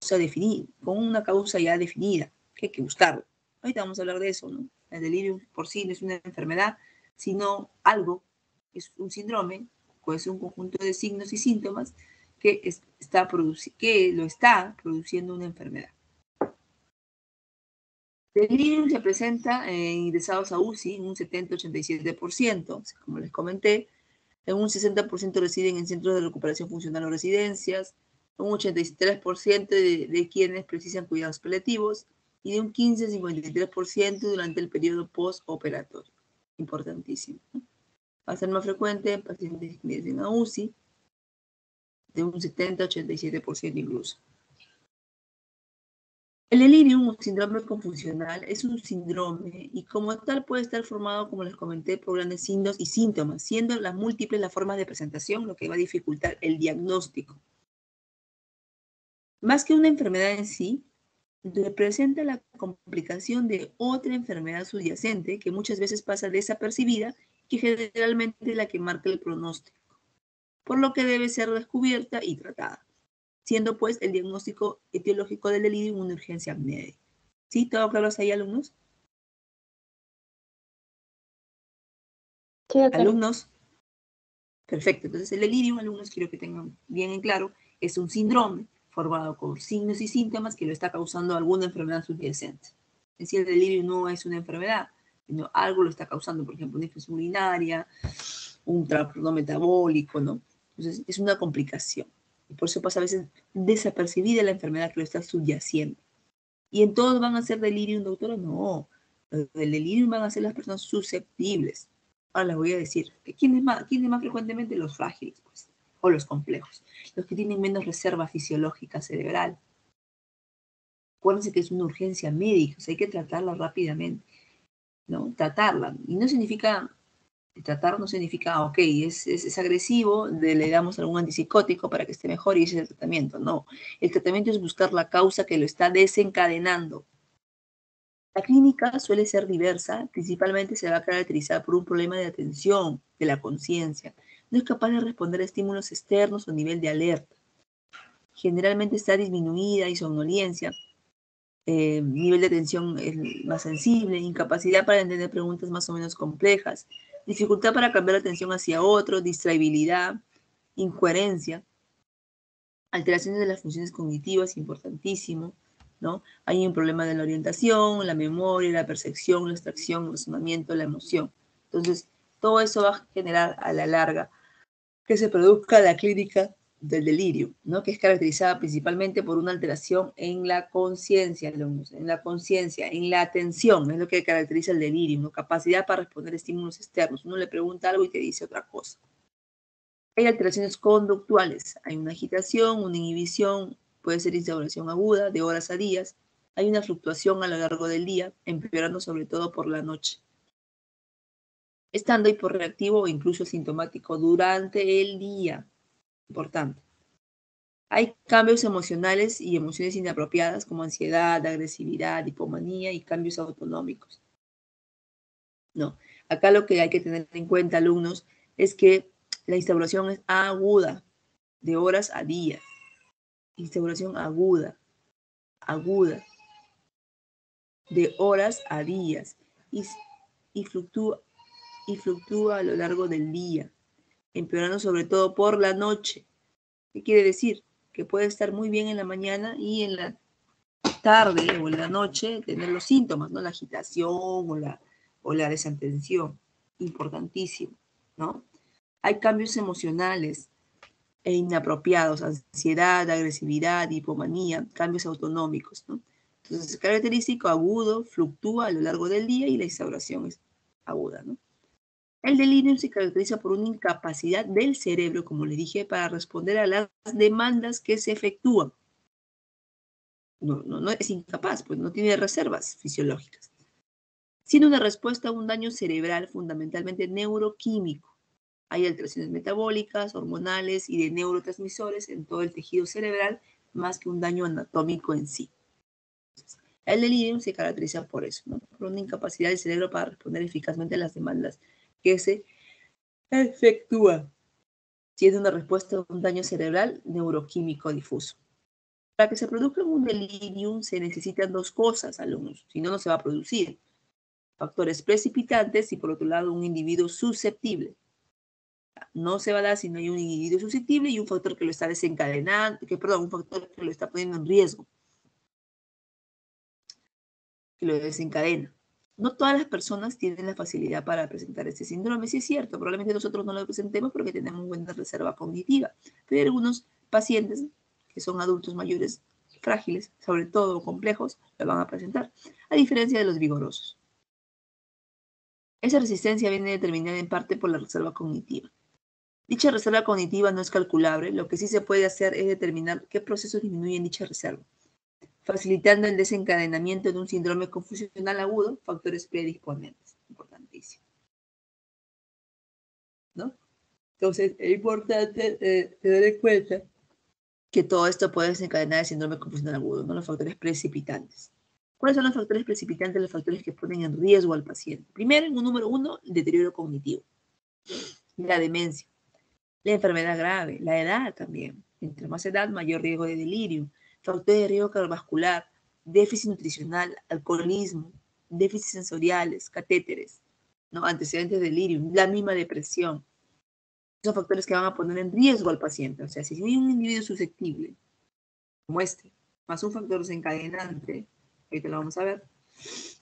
causa definida, con una causa ya definida, que hay que buscarlo. Ahorita vamos a hablar de eso, ¿no? El delirio por sí no es una enfermedad, sino algo, es un síndrome, puede ser un conjunto de signos y síntomas que lo está produciendo una enfermedad. El delirium se presenta en ingresados a UCI en un 70-87%, como les comenté. En un 60% residen en centros de recuperación funcional o residencias, un 83% de quienes precisan cuidados paliativos y de un 15-53% durante el periodo postoperatorio. Importantísimo, ¿no? Va a ser más frecuente en pacientes que ingresen a UCI, de un 70-87% incluso. El delirium o síndrome confusional es un síndrome y como tal puede estar formado, como les comenté, por grandes signos y síntomas, siendo las múltiples las formas de presentación, lo que va a dificultar el diagnóstico. Más que una enfermedad en sí, representa la complicación de otra enfermedad subyacente que muchas veces pasa desapercibida, que generalmente es la que marca el pronóstico, por lo que debe ser descubierta y tratada, siendo pues el diagnóstico etiológico del delirio una urgencia médica. ¿Sí? ¿Todo claro hasta ahí, alumnos? Sí, doctora. Alumnos. Perfecto. Entonces, el delirium, alumnos, quiero que tengan bien en claro, es un síndrome formado por signos y síntomas que lo está causando alguna enfermedad subyacente. Es decir, el delirio no es una enfermedad, sino algo lo está causando, por ejemplo, una infección urinaria, un trastorno metabólico, ¿no? Entonces, es una complicación. Y por eso pasa a veces desapercibida la enfermedad que lo está subyaciendo. ¿Y en todos van a ser delirium, doctora? No. El delirium van a ser las personas susceptibles. Ahora les voy a decir, ¿quiénes más frecuentemente? Los frágiles, pues, o los complejos, los que tienen menos reserva fisiológica cerebral. Acuérdense que es una urgencia médica, o sea, hay que tratarla rápidamente, ¿no? Tratarla. Y no significa, tratar no significa, ok, es agresivo, le damos algún antipsicótico para que esté mejor y ese es el tratamiento. No, el tratamiento es buscar la causa que lo está desencadenando. La clínica suele ser diversa, principalmente se va a caracterizar por un problema de atención, de la conciencia. No es capaz de responder a estímulos externos o nivel de alerta. Generalmente está disminuida y somnolencia, nivel de atención más sensible, incapacidad para entender preguntas más o menos complejas, dificultad para cambiar la atención hacia otro, distraibilidad, incoherencia, alteraciones de las funciones cognitivas, importantísimo, ¿no? Hay un problema de la orientación, la memoria, la percepción, la extracción, el razonamiento, la emoción. Entonces, todo eso va a generar a la larga que se produzca la clínica del delirio, ¿no? Que es caracterizada principalmente por una alteración en la conciencia, en la conciencia, en la atención, es lo que caracteriza el delirio, ¿no? Capacidad para responder a estímulos externos. Uno le pregunta algo y te dice otra cosa. Hay alteraciones conductuales, hay una agitación, una inhibición, puede ser instauración aguda de horas a días, hay una fluctuación a lo largo del día, empeorando sobre todo por la noche, estando hiporreactivo o incluso sintomático durante el día. Importante. Hay cambios emocionales y emociones inapropiadas como ansiedad, agresividad, hipomanía y cambios autonómicos. No, acá lo que hay que tener en cuenta, alumnos, es que la instauración es aguda, de horas a días. Instauración aguda, de horas a días y fluctúa a lo largo del día, empeorando sobre todo por la noche. ¿Qué quiere decir? Que puede estar muy bien en la mañana y en la tarde o en la noche tener los síntomas, ¿no? La agitación o la desatención. Importantísimo, ¿no? Hay cambios emocionales e inapropiados, ansiedad, agresividad, hipomanía, cambios autonómicos, ¿no? Entonces, es característico agudo, fluctúa a lo largo del día y la instauración es aguda, ¿no? El delirio se caracteriza por una incapacidad del cerebro, como le dije, para responder a las demandas que se efectúan. No es incapaz, pues no tiene reservas fisiológicas. Siendo una respuesta a un daño cerebral fundamentalmente neuroquímico. Hay alteraciones metabólicas, hormonales y de neurotransmisores en todo el tejido cerebral, más que un daño anatómico en sí. El delirio se caracteriza por eso, ¿no? Por una incapacidad del cerebro para responder eficazmente a las demandas que se efectúan, siendo una respuesta a un daño cerebral neuroquímico difuso. Para que se produzca un delirium se necesitan dos cosas, alumnos, si no, no se va a producir. Factores precipitantes y, por otro lado, un individuo susceptible. No se va a dar si no hay un individuo susceptible y un factor que lo está desencadenando, un factor que lo está poniendo en riesgo, que lo desencadena. No todas las personas tienen la facilidad para presentar este síndrome, sí es cierto, probablemente nosotros no lo presentemos porque tenemos buena reserva cognitiva, pero hay algunos pacientes que son adultos mayores frágiles, sobre todo complejos, lo van a presentar, a diferencia de los vigorosos. Esa resistencia viene determinada en parte por la reserva cognitiva. Dicha reserva cognitiva no es calculable, lo que sí se puede hacer es determinar qué procesos disminuyen dicha reserva, facilitando el desencadenamiento de un síndrome confusional agudo, factores predisponentes. Importantísimo. ¿No? Entonces, es importante tener en cuenta que todo esto puede desencadenar el síndrome confusional agudo, ¿no? Los factores precipitantes. ¿Cuáles son los factores precipitantes? Los factores que ponen en riesgo al paciente. Primero, en un número 1, el deterioro cognitivo, la demencia, la enfermedad grave, la edad también. Entre más edad, mayor riesgo de delirio, factores de riesgo cardiovascular, déficit nutricional, alcoholismo, déficits sensoriales, catéteres, ¿no? Antecedentes de delirio, la misma depresión. Son factores que van a poner en riesgo al paciente. O sea, si hay un individuo susceptible, como este, más un factor desencadenante, ahorita lo vamos a ver,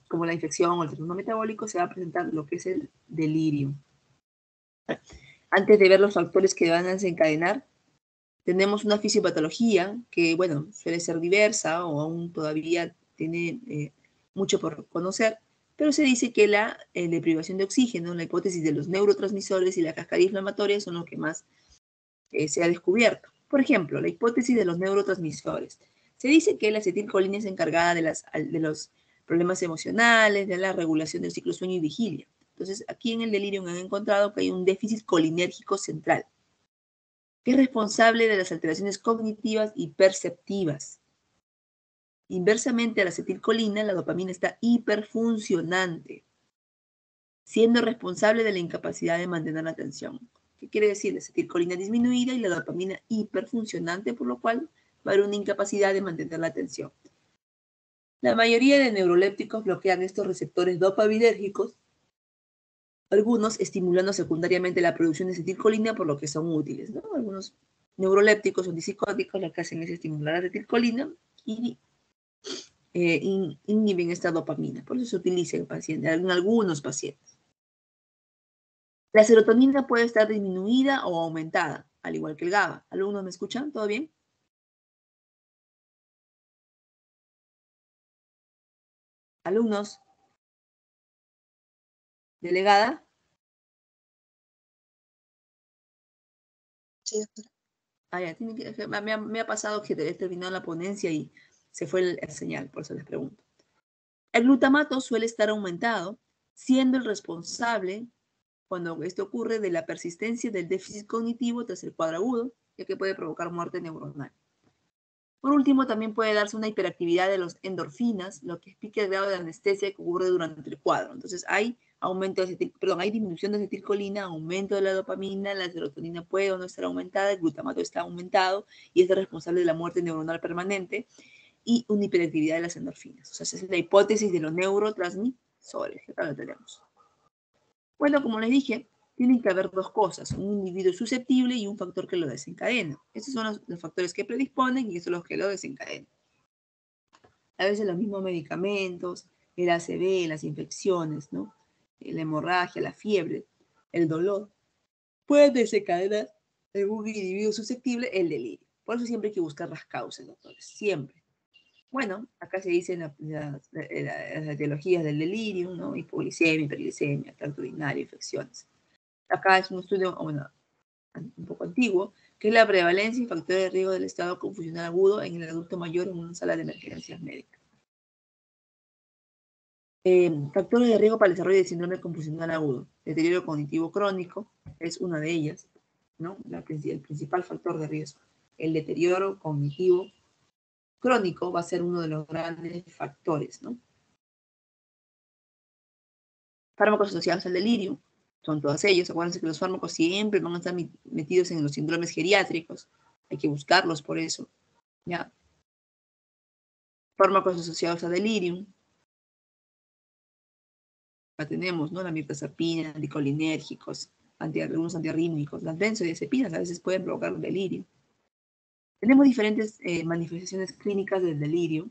como la infección o el trastorno metabólico, se va a presentar lo que es el delirio. Antes de ver los factores que van a desencadenar, tenemos una fisiopatología que, bueno, suele ser diversa o aún todavía tiene mucho por conocer, pero se dice que la deprivación de oxígeno, la hipótesis de los neurotransmisores y la cascada inflamatoria son los que más se ha descubierto. Por ejemplo, la hipótesis de los neurotransmisores. Se dice que la acetilcolina es encargada de los problemas emocionales, de la regulación del ciclo sueño y vigilia. Entonces, aquí en el delirio han encontrado que hay un déficit colinérgico central, que es responsable de las alteraciones cognitivas y perceptivas. Inversamente a la acetilcolina, la dopamina está hiperfuncionante, siendo responsable de la incapacidad de mantener la atención. ¿Qué quiere decir? La acetilcolina disminuida y la dopamina hiperfuncionante, por lo cual va a haber una incapacidad de mantener la atención. La mayoría de neurolépticos bloquean estos receptores dopaminérgicos, algunos estimulando secundariamente la producción de acetilcolina, por lo que son útiles, ¿no? Algunos neurolépticos o antipsicóticos lo que hacen es estimular la acetilcolina y inhiben esta dopamina. Por eso se utiliza en algunos pacientes. La serotonina puede estar disminuida o aumentada, al igual que el GABA. ¿Alumnos me escuchan? ¿Todo bien? ¿Alumnos? ¿Delegada? Sí, doctora. Ah, ya, me ha pasado que he terminado la ponencia y se fue el señal, por eso les pregunto. El glutamato suele estar aumentado, siendo el responsable, cuando esto ocurre, de la persistencia del déficit cognitivo tras el cuadro agudo, ya que puede provocar muerte neuronal. Por último, también puede darse una hiperactividad de los endorfinas, lo que explica el grado de anestesia que ocurre durante el cuadro. Entonces, hay hay disminución de acetilcolina, aumento de la dopamina, la serotonina puede o no estar aumentada, el glutamato está aumentado y es responsable de la muerte neuronal permanente y una hiperactividad de las endorfinas. O sea, esa es la hipótesis de los neurotransmisores, que acá lo tenemos. Bueno, como les dije, tienen que haber dos cosas, un individuo susceptible y un factor que lo desencadena. Estos son los factores que predisponen y estos son los que lo desencadenan. A veces los mismos medicamentos, el ACV, las infecciones, ¿no? La hemorragia, la fiebre, el dolor, pueden desencadenar en un individuo susceptible el delirio. Por eso siempre hay que buscar las causas, doctores, siempre. Bueno, acá se dicen las etiologías del delirio, ¿no? Hipoglicemia, hiperglicemia, tracto urinario, infecciones. Acá es un estudio, bueno, un poco antiguo, que es la prevalencia y factor de riesgo del estado confusional agudo en el adulto mayor en una sala de emergencias médicas. Factores de riesgo para el desarrollo de síndrome confusional agudo. Deterioro cognitivo crónico es una de ellas, ¿no? El principal factor de riesgo. El deterioro cognitivo crónico va a ser uno de los grandes factores, ¿no? Fármacos asociados al delirio, son todos ellos. Acuérdense que los fármacos siempre van a estar metidos en los síndromes geriátricos. Hay que buscarlos por eso, ¿ya? Fármacos asociados a delirium. Acá tenemos, ¿no? La mirtazapina, anticolinérgicos, algunos antiarrítmicos. Las benzodiazepinas a veces pueden provocar delirio. Tenemos diferentes manifestaciones clínicas del delirio,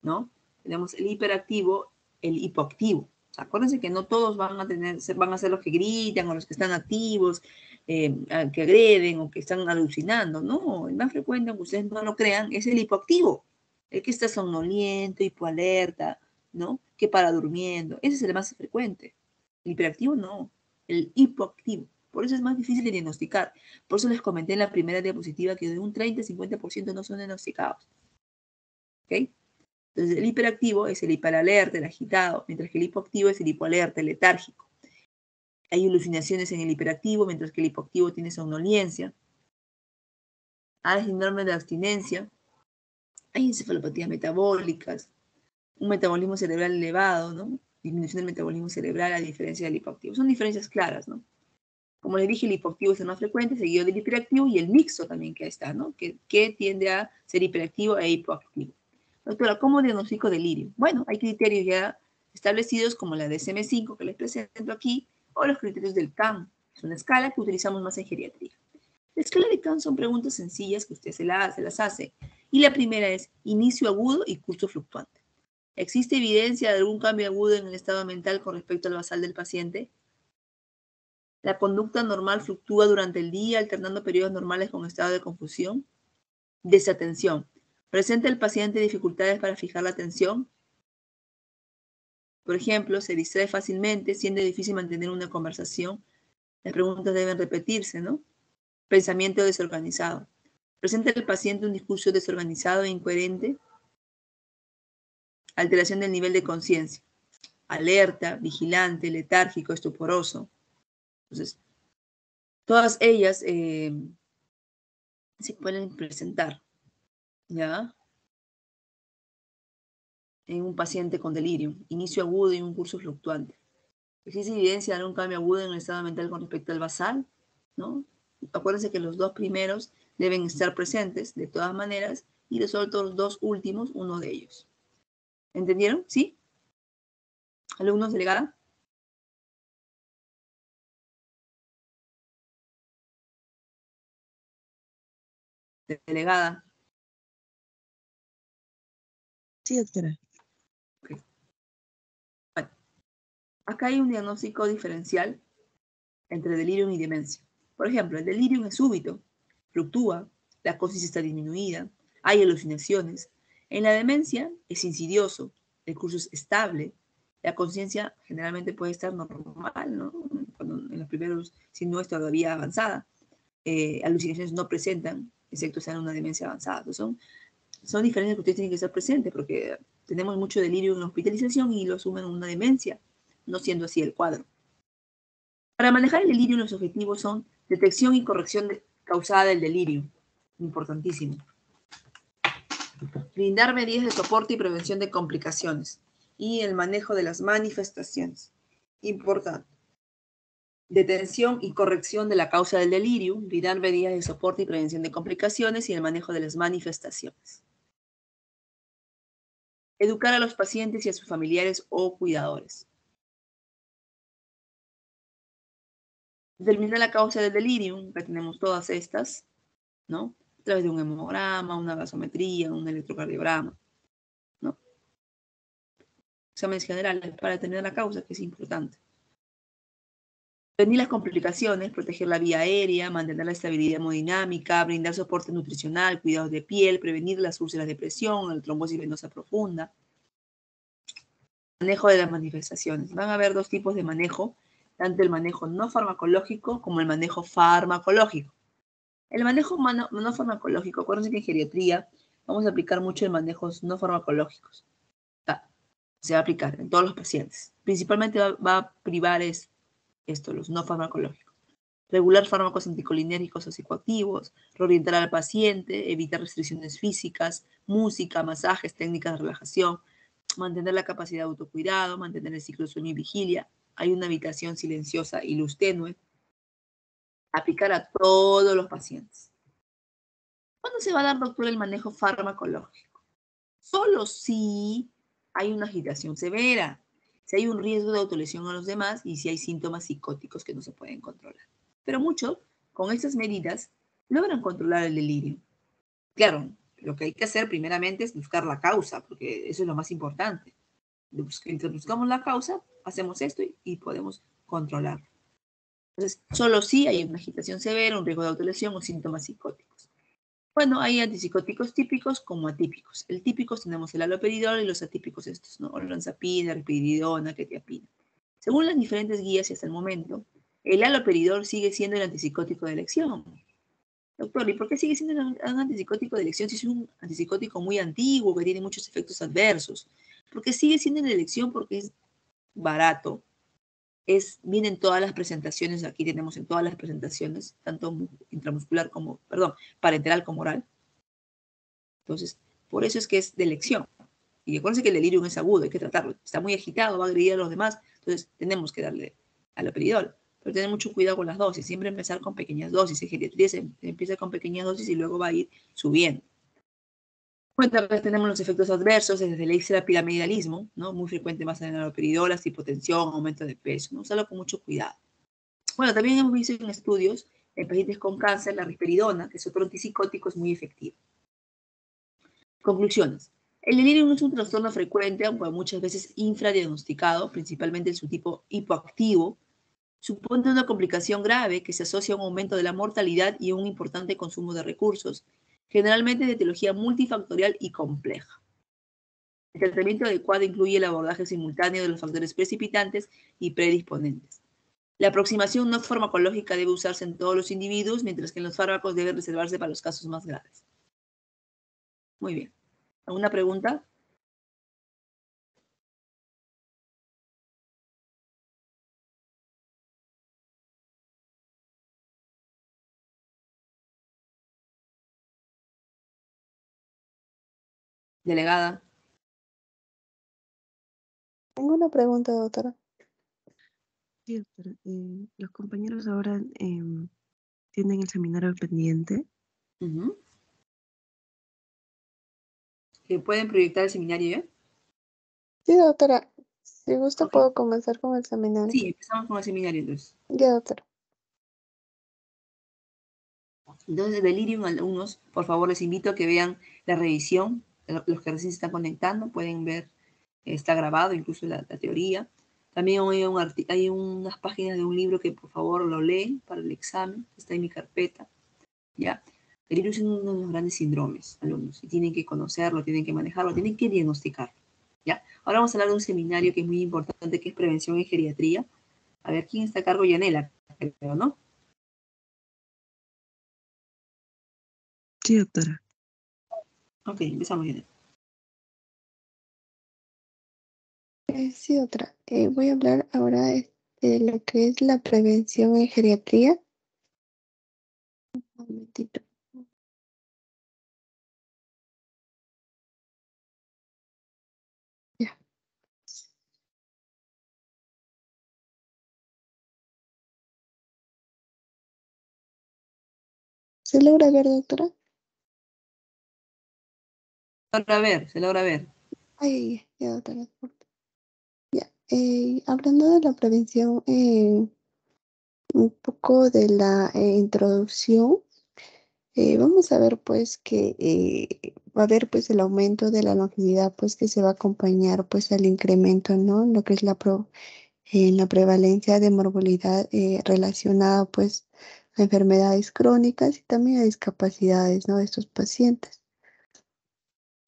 ¿no? Tenemos el hiperactivo, el hipoactivo. Acuérdense que no todos van a ser los que gritan o los que están activos, que agreden o que están alucinando. No, el más frecuente, aunque ustedes no lo crean, es el hipoactivo. El que está somnoliento, hipoalerta, ¿no? Que para durmiendo. Ese es el más frecuente. El hiperactivo no, el hipoactivo. Por eso es más difícil de diagnosticar. Por eso les comenté en la primera diapositiva que de un 30-50% no son diagnosticados. ¿Ok? Entonces, el hiperactivo es el hiperalerta, el agitado, mientras que el hipoactivo es el hipoalerta, el letárgico. Hay alucinaciones en el hiperactivo, mientras que el hipoactivo tiene somnolencia. Hay síndrome de abstinencia. Hay encefalopatías metabólicas. Un metabolismo cerebral elevado, ¿no? Disminución del metabolismo cerebral a diferencia del hipoactivo. Son diferencias claras, ¿no? Como les dije, el hipoactivo es el más frecuente, seguido del hiperactivo y el mixto también que está, ¿no? Que tiende a ser hiperactivo e hipoactivo. Doctora, ¿cómo diagnostico delirio? Bueno, hay criterios ya establecidos como la DSM-5 que les presento aquí, o los criterios del CAM. Es una escala que utilizamos más en geriatría. La escala de CAM son preguntas sencillas que usted se las hace. Y la primera es inicio agudo y curso fluctuante. ¿Existe evidencia de algún cambio agudo en el estado mental con respecto al basal del paciente? La conducta normal fluctúa durante el día, alternando periodos normales con estado de confusión. Desatención. ¿Presenta el paciente dificultades para fijar la atención? Por ejemplo, se distrae fácilmente, siendo difícil mantener una conversación. Las preguntas deben repetirse, ¿no? Pensamiento desorganizado. ¿Presenta el paciente un discurso desorganizado e incoherente? Alteración del nivel de conciencia. Alerta, vigilante, letárgico, estuporoso. Entonces, todas ellas se pueden presentar, ¿ya? En un paciente con delirio, inicio agudo y un curso fluctuante. ¿Existe evidencia de algún cambio agudo en el estado mental con respecto al basal? ¿No? Acuérdense que los dos primeros deben estar presentes de todas maneras y resueltos los dos últimos, uno de ellos. ¿Entendieron? ¿Sí? ¿Alumnos, delegada? Delegada. Sí, doctora. Okay. Bueno, acá hay un diagnóstico diferencial entre delirium y demencia. Por ejemplo, el delirium es súbito, fluctúa, la conciencia está disminuida, hay alucinaciones. En la demencia es insidioso, el curso es estable, la conciencia generalmente puede estar normal, ¿no? En los primeros, si no es todavía avanzada. Alucinaciones no presentan, excepto sean una demencia avanzada. Entonces, son diferencias que ustedes tienen que estar presentes porque tenemos mucho delirio en la hospitalización y lo asumen en una demencia, no siendo así el cuadro. Para manejar el delirio, los objetivos son detección y corrección causada del delirio. Importantísimo. Brindar medidas de soporte y prevención de complicaciones. Y el manejo de las manifestaciones. Importante. Detención y corrección de la causa del delirio. Brindar medidas de soporte y prevención de complicaciones y el manejo de las manifestaciones. Educar a los pacientes y a sus familiares o cuidadores. Determinar la causa del delirium, que tenemos todas estas, ¿no? A través de un hemograma, una gasometría, un electrocardiograma, ¿no? Exámenes generales para determinar la causa, que es importante. Prevenir las complicaciones, proteger la vía aérea, mantener la estabilidad hemodinámica, brindar soporte nutricional, cuidados de piel, prevenir las úlceras de presión, la trombosis venosa profunda. Manejo de las manifestaciones. Van a haber dos tipos de manejo, tanto el manejo no farmacológico como el manejo farmacológico. El manejo no farmacológico, acuérdense que en geriatría vamos a aplicar mucho en manejos no farmacológicos. Se va a aplicar en todos los pacientes. Principalmente va a privar los no farmacológicos. Regular fármacos anticolinérgicos o psicoactivos, reorientar al paciente, evitar restricciones físicas, música, masajes, técnicas de relajación, mantener la capacidad de autocuidado, mantener el ciclo de sueño y vigilia. Hay una habitación silenciosa y luz tenue. Aplicar a todos los pacientes. ¿Cuándo se va a dar, doctor, el manejo farmacológico? solo si hay una agitación severa, si hay un riesgo de autolesión a los demás y si hay síntomas psicóticos que no se pueden controlar. Pero muchos, con estas medidas, logran controlar el delirio. Claro, lo que hay que hacer primeramente es buscar la causa, porque eso es lo más importante. Mientras buscamos la causa, hacemos esto y podemos controlar. Entonces, solo si hay una agitación severa, un riesgo de autolesión o síntomas psicóticos. Bueno, hay antipsicóticos típicos como atípicos. El típicos tenemos el haloperidol y los atípicos estos, ¿no? Olanzapina, risperidona, quetiapina. Según las diferentes guías y hasta el momento, el haloperidol sigue siendo el antipsicótico de elección. Doctor, ¿y por qué sigue siendo un antipsicótico de elección si es un antipsicótico muy antiguo que tiene muchos efectos adversos? Porque sigue siendo la elección porque es barato. Viene en todas las presentaciones, aquí tenemos en todas las presentaciones, tanto intramuscular como, perdón, parenteral como oral. Entonces, por eso es que es de elección. Y acuérdense que el delirium es agudo, hay que tratarlo. Está muy agitado, va a agredir a los demás, entonces tenemos que darle haloperidol. Pero tener mucho cuidado con las dosis, siempre empezar con pequeñas dosis. En geriatría se empieza con pequeñas dosis y luego va a ir subiendo. Bueno, acá tenemos los efectos adversos desde el extrapiramidalismo, ¿no? Muy frecuente más en haloperidolas, hipotensión, aumento de peso, ¿no? Usarlo con mucho cuidado. Bueno, también hemos visto en estudios en pacientes con cáncer la risperidona, que es otro antipsicótico, es muy efectivo. Conclusiones. El delirio no es un trastorno frecuente, aunque muchas veces infradiagnosticado, principalmente en su tipo hipoactivo. Supone una complicación grave que se asocia a un aumento de la mortalidad y a un importante consumo de recursos, generalmente de etiología multifactorial y compleja. El tratamiento adecuado incluye el abordaje simultáneo de los factores precipitantes y predisponentes. La aproximación no farmacológica debe usarse en todos los individuos, mientras que en los fármacos deben reservarse para los casos más graves. Muy bien. ¿Alguna pregunta? Delegada. Tengo una pregunta, doctora. Sí, doctora. Los compañeros ahora tienen el seminario pendiente. Uh-huh. ¿Que pueden proyectar el seminario ya? Sí, doctora. Si gusta, Ok. puedo comenzar con el seminario. Sí, empezamos con el seminario entonces. Ya, doctora. Entonces, delirium, alumnos, por favor, les invito a que vean la revisión. Los que recién se están conectando pueden ver, está grabado incluso la teoría. También hay unas páginas de un libro que por favor lo leen para el examen, está en mi carpeta. ¿Ya? Delirium es uno de los grandes síndromes, alumnos, y tienen que conocerlo, tienen que manejarlo, tienen que diagnosticarlo. ¿Ya? Ahora vamos a hablar de un seminario que es muy importante, que es prevención en geriatría. A ver, ¿quién está a cargo? Yanela, creo, ¿no? Sí, doctora. Ok, empezamos, Yanela. Sí, doctora. Voy a hablar ahora de lo que es la prevención en geriatría. Un momentito. Ya. ¿Se logra ver, doctora? Se logra ver. Ay, ya, doctora. Ya. Hablando de la prevención, un poco de la introducción. Vamos a ver pues que va a haber pues el aumento de la longevidad pues que se va a acompañar pues al incremento, ¿no? Lo que es la prevalencia de morbilidad relacionada pues a enfermedades crónicas y también a discapacidades, ¿no? De estos pacientes.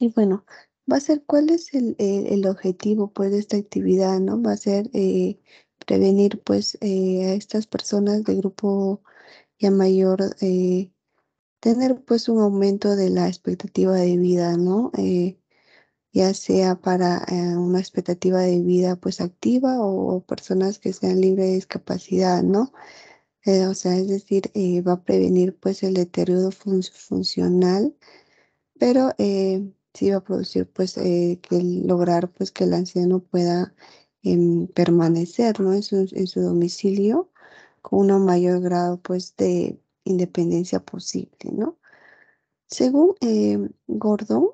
Y bueno, va a ser cuál es el objetivo pues de esta actividad, ¿no? Va a ser prevenir pues a estas personas de grupo ya mayor, tener pues un aumento de la expectativa de vida, ¿no? Ya sea para una expectativa de vida pues activa o personas que sean libres de discapacidad, ¿no? O sea, es decir, va a prevenir pues el deterioro funcional, pero sí va a producir pues lograr pues que el anciano pueda permanecer, ¿no? En su domicilio con un mayor grado pues de independencia posible, ¿no? Según Gordon,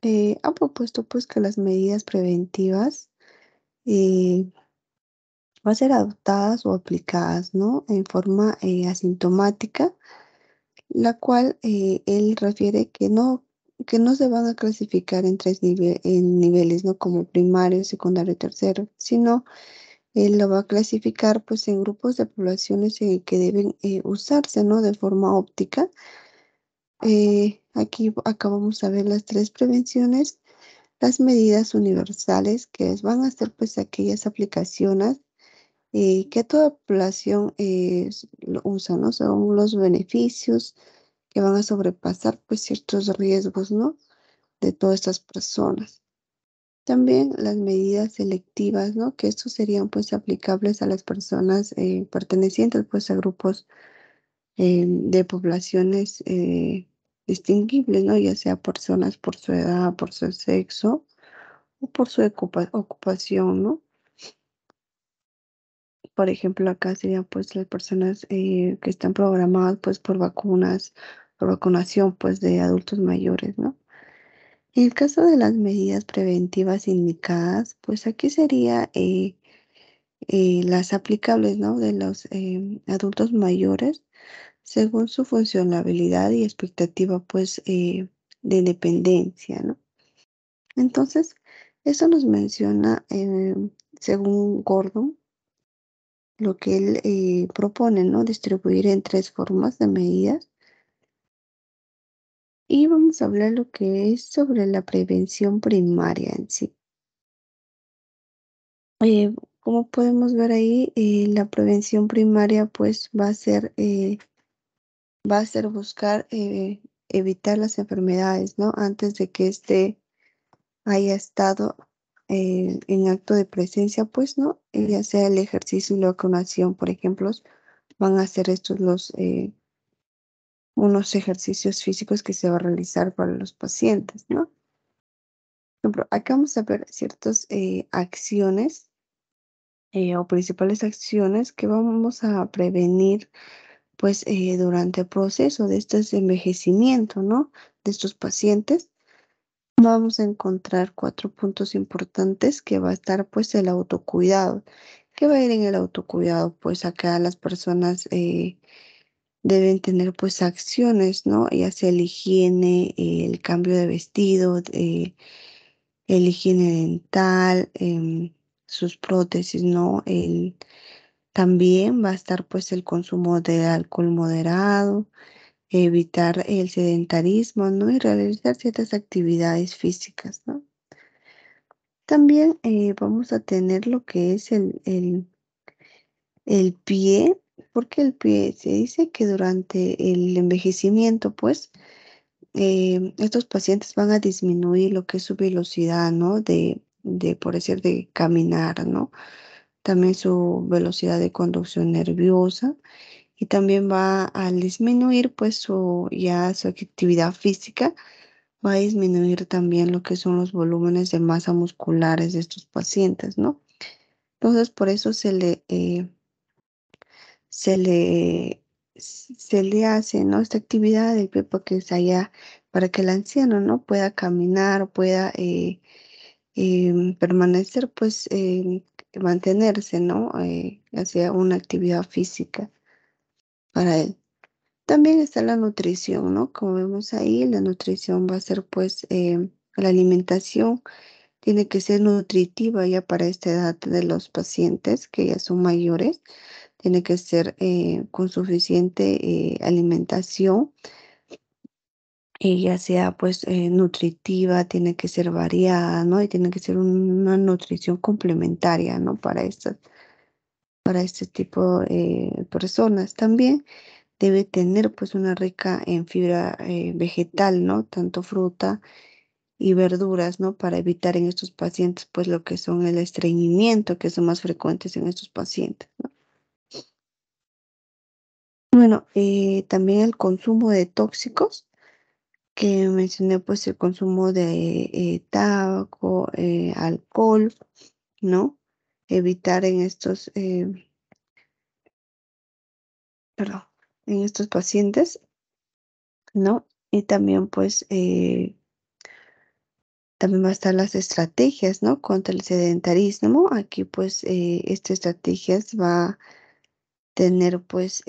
ha propuesto pues que las medidas preventivas eh, va a ser adoptadas o aplicadas, ¿no? En forma asintomática, la cual él refiere que no se van a clasificar en en niveles, ¿no? Como primario, secundario y tercero, sino él lo va a clasificar pues en grupos de poblaciones que deben usarse, ¿no? De forma óptica. Aquí acabamos a ver las tres prevenciones, las medidas universales, van a ser pues aquellas aplicaciones que toda población lo usa, ¿no? Son los beneficios que van a sobrepasar pues ciertos riesgos, ¿no? De todas estas personas. También las medidas selectivas, ¿no? Que estos serían pues aplicables a las personas pertenecientes pues a grupos de poblaciones distinguibles, ¿no? Ya sea personas por su edad, por su sexo o por su ocupación, ¿no? Por ejemplo, acá serían pues las personas que están programadas pues por vacunas, por vacunación pues de adultos mayores, ¿no? En el caso de las medidas preventivas indicadas, pues aquí sería las aplicables, ¿no? De los adultos mayores según su funcionalidad y expectativa pues de independencia, ¿no? Entonces, eso nos menciona, según Gordon, lo que él propone, ¿no? Distribuir en tres formas de medidas. Y vamos a hablar lo que es sobre la prevención primaria en sí. Eh, Como podemos ver ahí, la prevención primaria pues va a ser buscar evitar las enfermedades, ¿no? Antes de que éste haya estado en acto de presencia, pues, ¿no? Ya sea el ejercicio y la vacunación, por ejemplo, van a ser estos unos ejercicios físicos que se va a realizar para los pacientes, ¿no? Por ejemplo, acá vamos a ver ciertas acciones o principales acciones que vamos a prevenir, pues, durante el proceso de este envejecimiento, ¿no? De estos pacientes. Vamos a encontrar cuatro puntos importantes que va a estar, pues, el autocuidado. ¿Qué va a ir en el autocuidado? Pues acá las personas deben tener pues acciones, ¿no? Ya sea la higiene, el cambio de vestido, el higiene dental, sus prótesis, ¿no? También va a estar pues el consumo de alcohol moderado, evitar el sedentarismo, ¿no? Y realizar ciertas actividades físicas, ¿no? También vamos a tener lo que es el pie, porque el pie se dice que durante el envejecimiento, pues, estos pacientes van a disminuir lo que es su velocidad, ¿no? Por decir, de caminar, ¿no? También su velocidad de conducción nerviosa y también va a disminuir, pues, su actividad física, va a disminuir también lo que son los volúmenes de masa musculares de estos pacientes, ¿no? Entonces, por eso se le, se le hace, ¿no? Esta actividad del pie para que el anciano, ¿no? Pueda caminar, pueda permanecer, pues, mantenerse, ¿no? Hacia una actividad física para él. También está la nutrición, ¿no? Como vemos ahí, la nutrición va a ser, pues, la alimentación tiene que ser nutritiva ya para esta edad de los pacientes que ya son mayores. Tiene que ser con suficiente alimentación, ya sea pues nutritiva, tiene que ser variada, ¿no? Y tiene que ser una nutrición complementaria, ¿no? Para este tipo de personas. También debe tener pues una rica en fibra vegetal, ¿no? Tanto fruta y verduras, ¿no? Para evitar en estos pacientes pues lo que son el estreñimiento, que son más frecuentes en estos pacientes, ¿no? Bueno, también el consumo de tóxicos, que mencioné pues el consumo de tabaco, alcohol, ¿no? Evitar perdón, en estos pacientes, ¿no? Y también pues También va a estar las estrategias, ¿no? Contra el sedentarismo. Aquí, pues, estas estrategias va a tener, pues,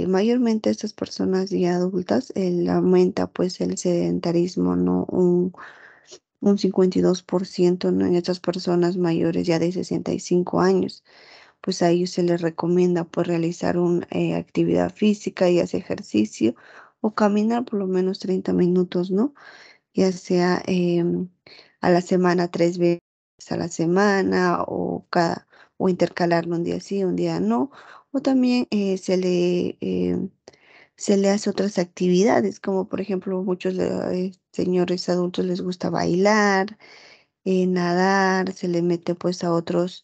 mayormente estas personas ya adultas, aumenta, pues, el sedentarismo, ¿no? Un 52%, ¿no? En estas personas mayores ya de 65 años. Pues a ellos se les recomienda, pues, realizar una actividad física, ya sea ejercicio o caminar por lo menos 30 minutos, ¿no? Ya sea a la semana, 3 veces a la semana o intercalarlo un día sí, un día no. O también se le hace otras actividades, como por ejemplo muchos señores adultos les gusta bailar, nadar, se le mete pues a otras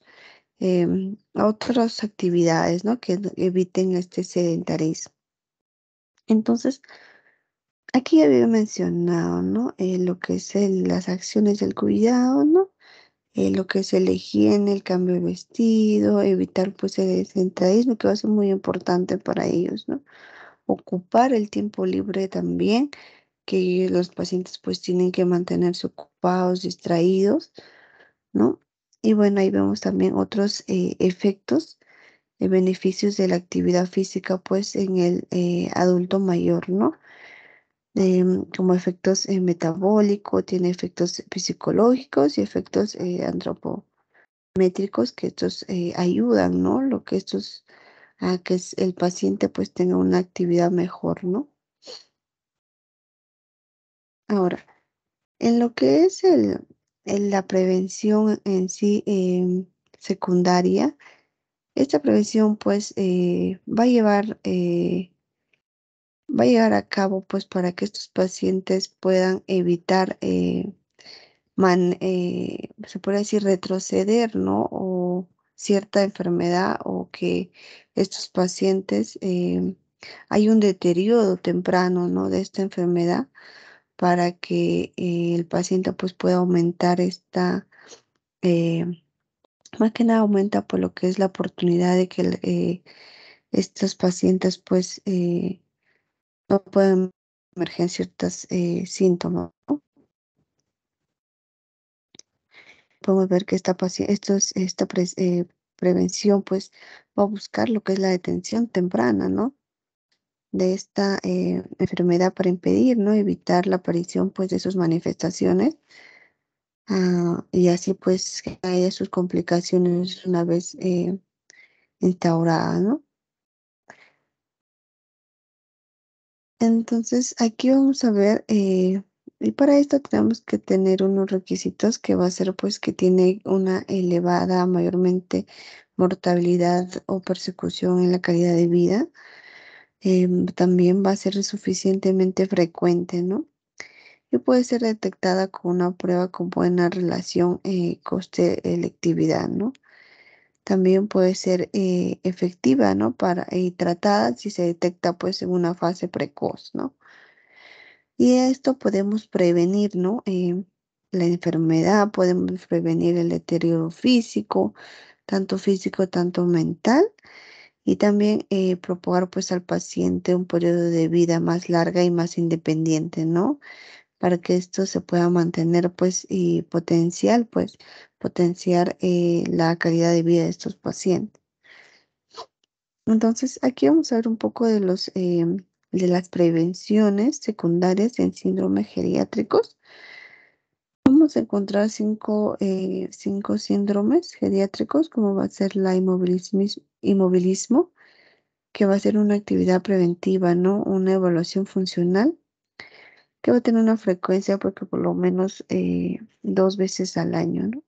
actividades, ¿no? Que eviten este sedentarismo. Entonces, aquí ya había mencionado, ¿no? Lo que es las acciones del cuidado, ¿no? Lo que es la higiene, el cambio de vestido, evitar pues el sedentarismo, que va a ser muy importante para ellos, ¿no? Ocupar el tiempo libre también, que los pacientes pues tienen que mantenerse ocupados, distraídos, ¿no? Y bueno, ahí vemos también otros efectos, beneficios de la actividad física pues en el adulto mayor, ¿no? Como efectos metabólicos, tiene efectos psicológicos y efectos antropométricos que estos ayudan, ¿no? Lo que estos a que el paciente pues tenga una actividad mejor, ¿no? Ahora, en lo que es la prevención en sí secundaria, esta prevención pues va a llevar a cabo pues para que estos pacientes puedan evitar se puede decir retroceder, ¿no? O cierta enfermedad o que estos pacientes hay un deterioro temprano, ¿no? De esta enfermedad para que el paciente pues pueda aumentar eh, más que nada aumenta por lo que es la oportunidad de que estos pacientes pues no pueden emerger ciertos síntomas, ¿no? Podemos ver que esta prevención pues va a buscar lo que es la detención temprana, ¿no? De esta enfermedad para impedir, ¿no? Evitar la aparición pues de sus manifestaciones y así pues que haya sus complicaciones una vez instauradas, ¿no? Entonces, aquí vamos a ver, y para esto tenemos que tener unos requisitos que va a ser pues que tiene una elevada mayormente mortalidad o persecución en la calidad de vida. También va a ser suficientemente frecuente, ¿no? Y puede ser detectada con una prueba con buena relación coste-electividad, ¿no? También puede ser efectiva, ¿no? Y tratada si se detecta pues en una fase precoz, ¿no? Y esto podemos prevenir, ¿no? La enfermedad, podemos prevenir el deterioro físico, tanto mental, y también propagar pues al paciente un periodo de vida más larga y más independiente, ¿no? Para que esto se pueda mantener pues y potenciar la calidad de vida de estos pacientes. Entonces, aquí vamos a ver un poco de las prevenciones secundarias en síndromes geriátricos. Vamos a encontrar cinco síndromes geriátricos, como va a ser la inmovilismo, que va a ser una actividad preventiva, ¿no? Una evaluación funcional, que va a tener una frecuencia porque por lo menos 2 veces al año, ¿no?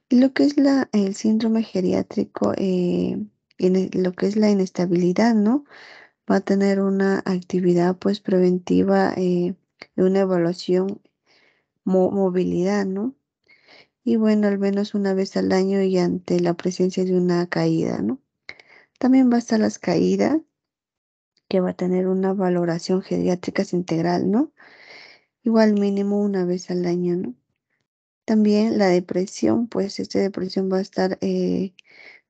Y lo que es el síndrome geriátrico, lo que es la inestabilidad, ¿no? Va a tener una actividad pues preventiva, una evaluación, movilidad, ¿no? Y bueno, al menos una vez al año y ante la presencia de una caída, ¿no? También va a estar las caídas, que va a tener una valoración geriátrica integral, ¿no? Igual mínimo una vez al año, ¿no? También la depresión, pues esta depresión va a estar de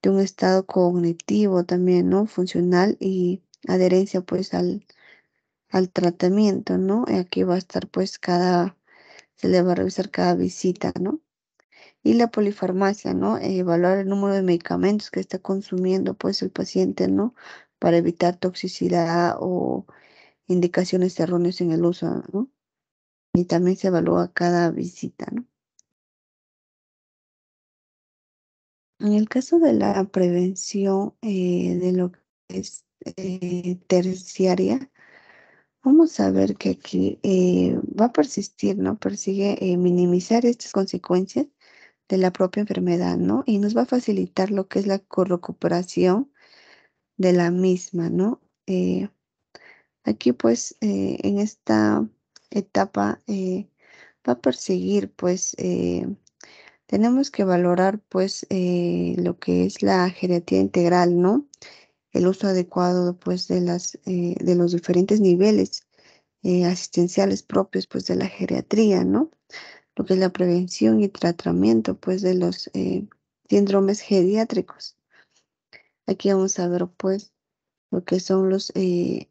un estado cognitivo también, ¿no? Funcional y adherencia pues al tratamiento, ¿no? Aquí va a estar pues cada se le va a revisar cada visita, ¿no? Y la polifarmacia, ¿no? Evaluar el número de medicamentos que está consumiendo, pues, el paciente, ¿no? Para evitar toxicidad o indicaciones erróneas en el uso, ¿no? Y también se evalúa cada visita, ¿no? En el caso de la prevención de lo que es terciaria, vamos a ver que aquí va a persistir, ¿no? Persigue minimizar estas consecuencias de la propia enfermedad, ¿no? Y nos va a facilitar lo que es la recuperación de la misma, ¿no? Aquí, pues, en esta etapa va a perseguir, pues, tenemos que valorar, pues, lo que es la geriatría integral, ¿no? El uso adecuado, pues, de los diferentes niveles asistenciales propios, pues, de la geriatría, ¿no? Lo que es la prevención y tratamiento, pues, de los síndromes geriátricos. Aquí vamos a ver, pues, lo que son los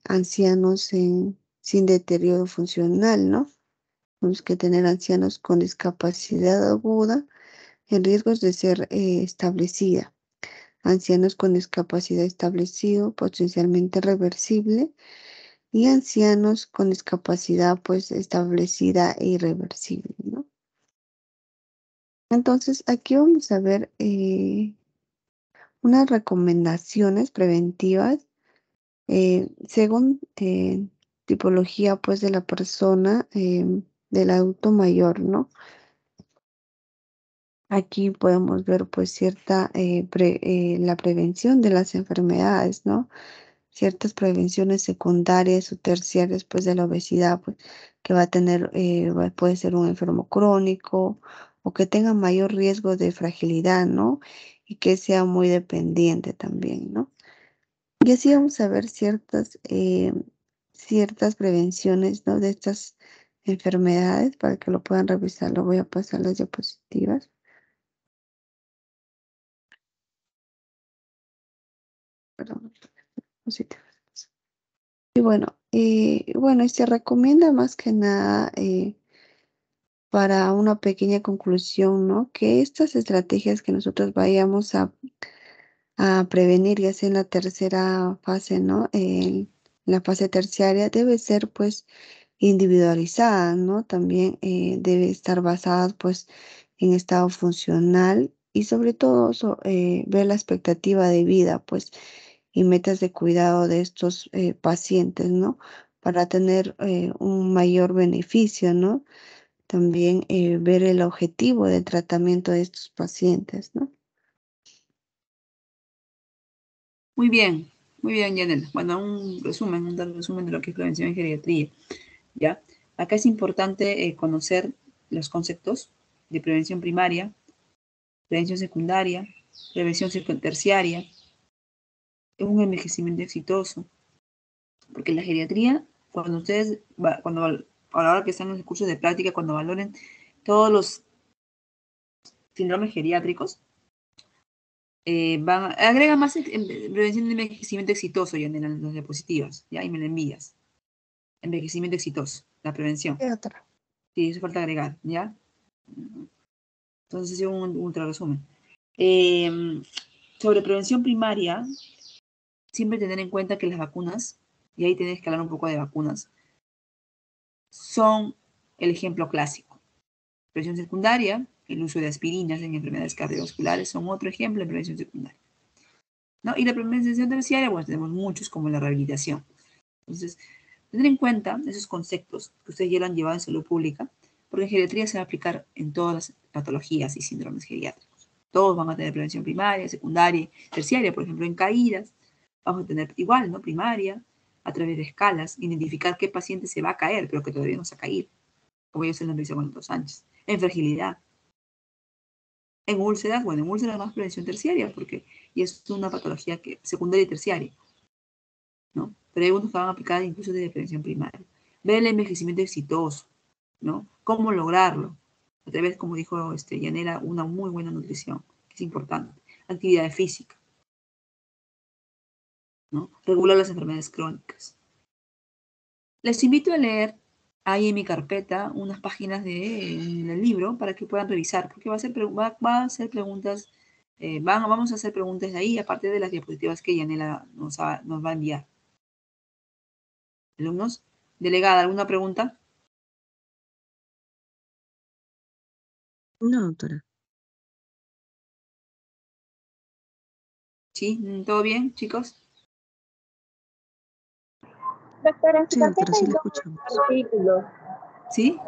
ancianos sin deterioro funcional, ¿no? Tenemos que tener ancianos con discapacidad aguda en riesgos de ser establecida. Ancianos con discapacidad establecido, potencialmente reversible, y ancianos con discapacidad pues establecida e irreversible, ¿no? Entonces, aquí vamos a ver unas recomendaciones preventivas según tipología pues de la persona, del adulto mayor, ¿no? Aquí podemos ver pues la prevención de las enfermedades, ¿no? Ciertas prevenciones secundarias o terciarias pues de la obesidad pues, que va a tener, puede ser un enfermo crónico o que tenga mayor riesgo de fragilidad, ¿no? Y que sea muy dependiente también, ¿no? Y así vamos a ver ciertas prevenciones, ¿no? De estas enfermedades para que lo puedan revisar. Lo voy a pasar las diapositivas. Perdón, diapositivas. Y bueno, y se recomienda más que nada para una pequeña conclusión, ¿no? Que estas estrategias que nosotros vayamos a prevenir, ya sea en la tercera fase, ¿no? En la fase terciaria debe ser pues individualizada, ¿no? También debe estar basada pues en estado funcional y sobre todo ver la expectativa de vida pues y metas de cuidado de estos pacientes, ¿no? Para tener un mayor beneficio, ¿no? También ver el objetivo del tratamiento de estos pacientes, ¿no? Muy bien, Yanela. Bueno, un resumen de lo que es prevención en geriatría, ¿ya? Acá es importante conocer los conceptos de prevención primaria, prevención secundaria, prevención terciaria, un envejecimiento exitoso, porque la geriatría, cuando ustedes, a la hora que están en los cursos de práctica, cuando valoren todos los síndromes geriátricos, agrega más prevención de envejecimiento exitoso, ya en las diapositivas, ya, y me la envías. Envejecimiento exitoso, la prevención. ¿Qué otra? Sí, eso falta agregar, ¿ya? Entonces, yo un ultra resumen. Sobre prevención primaria, siempre tener en cuenta que las vacunas, y ahí tienes que hablar un poco de vacunas, son el ejemplo clásico. Prevención secundaria, el uso de aspirinas en enfermedades cardiovasculares son otro ejemplo de prevención secundaria, ¿no? Y la prevención terciaria, bueno, tenemos muchos como la rehabilitación. Entonces, tener en cuenta esos conceptos que ustedes ya lo han llevado en salud pública, porque en geriatría se va a aplicar en todas las patologías y síndromes geriátricos. Todos van a tener prevención primaria, secundaria, terciaria, por ejemplo, en caídas. Vamos a tener igual, ¿no? Primaria, a través de escalas, identificar qué paciente se va a caer, pero que todavía no se ha caído, como ya se lo dice Juan Sánchez. En fragilidad. En úlceras, bueno, en úlceras más prevención terciaria, porque ya es una patología secundaria y terciaria, ¿no? Pero hay unos que van a aplicar incluso desde prevención primaria. Ver el envejecimiento exitoso, ¿no? ¿Cómo lograrlo? A través, como dijo Yanela, una muy buena nutrición, que es importante. Actividad física, ¿no? Regular las enfermedades crónicas. Les invito a leer hay en mi carpeta unas páginas del libro para que puedan revisar, porque va a ser preguntas, vamos a hacer preguntas de ahí, aparte de las diapositivas que Yanela nos va a enviar. Alumnos, delegada, ¿alguna pregunta? No, doctora. ¿Sí? ¿Todo bien, chicos? Doctora, en su Sí, doctora, tarjeta sí hay la dos escuchamos. artículos. ¿Sí?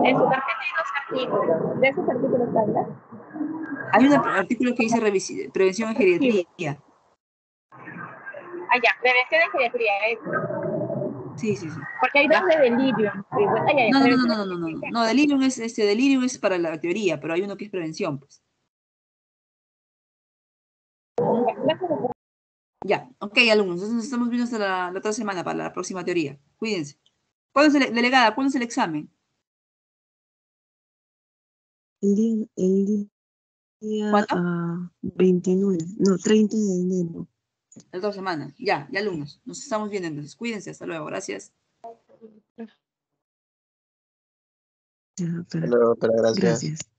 En su tarjeta hay dos artículos. ¿De esos artículos habla? Hay un artículo que dice prevención en geriatría. Ah, ya, prevención de geriatría, Sí, sí, sí. porque hay ¿Ya? dos de delirium. No, no, delirium es para la teoría, pero hay uno que es prevención, pues. Ya, ok, alumnos, entonces nos estamos viendo hasta la otra semana para la próxima teoría. Cuídense. Delegada, ¿cuándo es el examen? El día ¿Cuándo? 29, no, 30 de enero. La otra semana. Ya, alumnos. Nos estamos viendo entonces. Cuídense, hasta luego. Gracias. Ya, doctora. Hasta luego, doctora, gracias. Gracias.